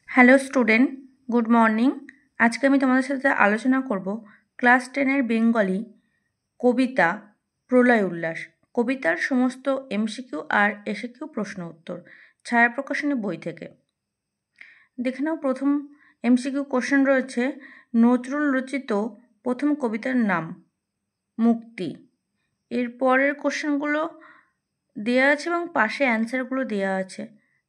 Hello student, good morning. আজকে আমি তোমাদের সাথে আলোচনা করব ক্লাস 10-এর বেঙ্গলি কবিতা প্রলয় উল্লাস। কবিতার সমস্ত এমসিকিউ আর এসিকিউ প্রশ্ন উত্তর ছায়া প্রকাশনী বই থেকে। দেখে নাও, প্রথম এমসিকিউ কোশ্চেন রয়েছে, নজরুল রচিত প্রথম কবিতার নাম মুক্তি। এর পরের কোশ্চেনগুলো দেওয়া আছে এবং পাশে অ্যান্সারগুলো দেওয়া আছে।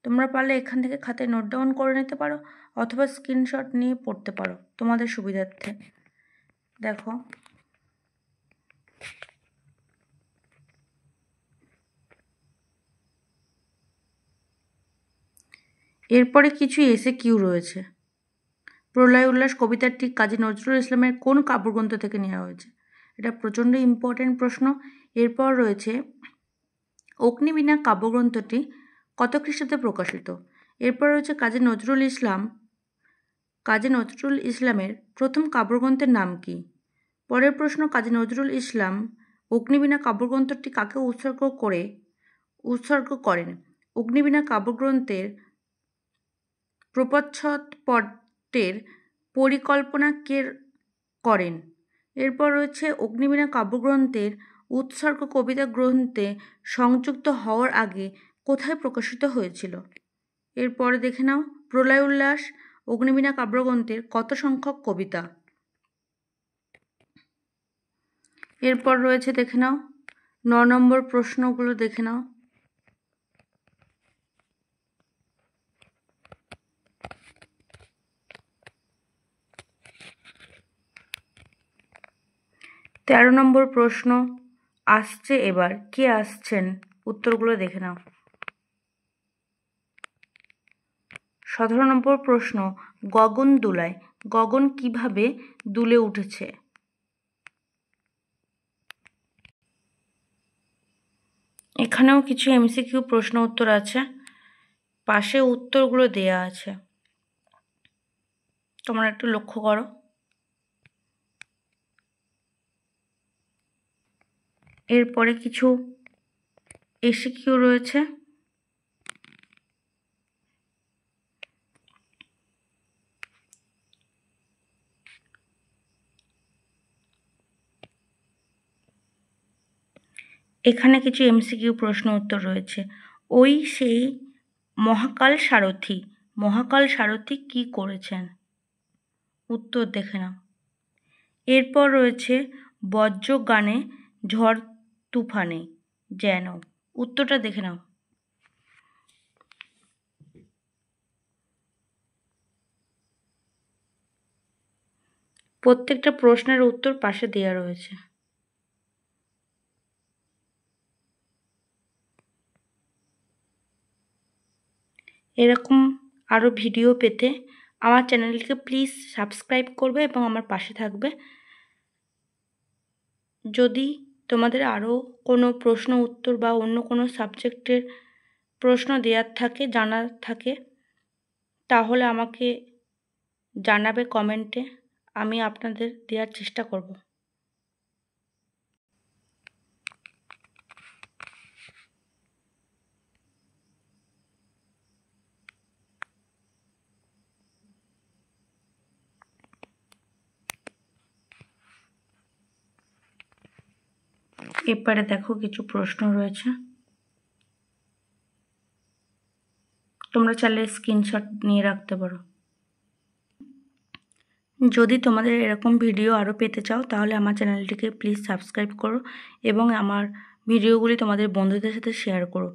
তোমরা পারলে এখান থেকে খাতায় নোট ডাউন করে নিতে পারো অথবা স্ক্রিনশট নিয়ে পড়তে পারো তোমাদের সুবিধার্থে। দেখো, এরপরে কিছু এসে কিউ রয়েছে। প্রলয় উল্লাস কবিতাটি কাজী নজরুল ইসলামের কোন কাব্যগ্রন্থ থেকে নেওয়া হয়েছে? এটা প্রচণ্ড ইম্পর্টেন্ট প্রশ্ন। এরপর রয়েছে অগ্নিবীণা কাব্যগ্রন্থটি কত খ্রিস্টাব্দে প্রকাশিত? এরপর রয়েছে কাজী নজরুল ইসলামের প্রথম কাব্যগ্রন্থের নাম কি? পরের প্রশ্ন, কাজী নজরুল ইসলাম অগ্নিবীণা কাব্যগ্রন্থটি কাকে উৎসর্গ করেন? অগ্নিবীণা কাব্যগ্রন্থের প্রচ্ছদ পটের পরিকল্পনা কে করেন? এরপর রয়েছে অগ্নিবীণা কাব্যগ্রন্থের উৎসর্গ কবিতা গ্রন্থে সংযুক্ত হওয়ার আগে কোথায় প্রকাশিত হয়েছিল? এরপরে দেখে নাও, প্রলয় উল্লাস অগ্নিবীণা কাব্যগ্রন্থের কত সংখ্যক কবিতা? এরপর রয়েছে, দেখে নাও 9 নম্বর প্রশ্নগুলো দেখে নাও। তেরো নম্বর প্রশ্ন আসছে, এবার কে আসছেন? উত্তরগুলো দেখে নাও। 17 নম্বর প্রশ্ন, গগন দুলায়, গগন কিভাবে দুলে উঠেছে? এখানেও কিছু এমসিকিউ প্রশ্ন উত্তর আছে, পাশে উত্তরগুলো দেয়া আছে, তোমরা একটু লক্ষ্য করো। এরপরে কিছু এসিকিউ রয়েছে। এখানে কিছু এমসিকিউ প্রশ্ন উত্তর রয়েছে। ওই সেই মহাকাল সারথি কি করেছেন? উত্তর দেখে নাও। এরপর রয়েছে বজ্র গানে ঝড় তুফানে যেন, উত্তরটা দেখে নাও। প্রত্যেকটা প্রশ্নের উত্তর পাশে দেওয়া রয়েছে। এরকম আরও ভিডিও পেতে আমার চ্যানেলটিকে প্লিজ সাবস্ক্রাইব করবে এবং আমার পাশে থাকবে। যদি তোমাদের আরও কোনো প্রশ্ন উত্তর বা অন্য কোনো সাবজেক্টের প্রশ্ন জানার থাকে তাহলে আমাকে জানাবে কমেন্টে, আমি আপনাদের দেওয়ার চেষ্টা করব। এবারে দেখো, কিছু প্রশ্ন রয়েছে, তোমরা চাইলে স্ক্রিনশট নিয়ে রাখতে পারো। যদি তোমাদের এরকম ভিডিও আরও পেতে চাও তাহলে আমার চ্যানেলটিকে প্লিজ সাবস্ক্রাইব করো এবং আমার ভিডিওগুলি তোমাদের বন্ধুদের সাথে শেয়ার করো।